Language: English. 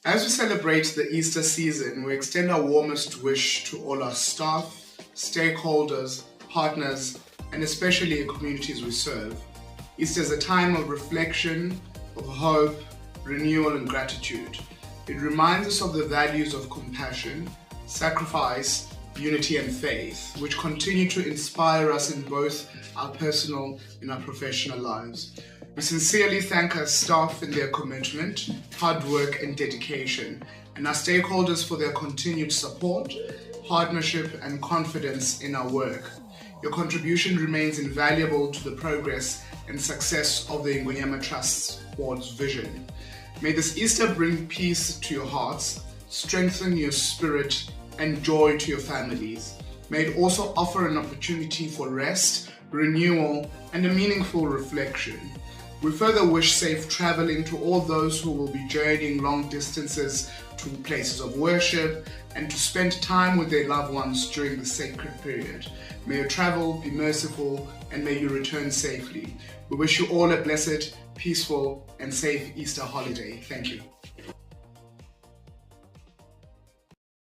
As we celebrate the Easter season, we extend our warmest wish to all our staff, stakeholders, partners, and especially the communities we serve. Easter is a time of reflection, of hope, renewal, and gratitude. It reminds us of the values of compassion, sacrifice, unity, and faith, which continue to inspire us in both our personal and our professional lives. We sincerely thank our staff in their commitment, hard work, and dedication, and our stakeholders for their continued support, partnership, and confidence in our work. Your contribution remains invaluable to the progress and success of the Ingonyama Trust's board's vision. May this Easter bring peace to your hearts, strengthen your spirit, and joy to your families. May it also offer an opportunity for rest, renewal, and a meaningful reflection. We further wish safe traveling to all those who will be journeying long distances to places of worship and to spend time with their loved ones during the sacred period. May your travel be merciful and may you return safely. We wish you all a blessed, peaceful, and safe Easter holiday. Thank you.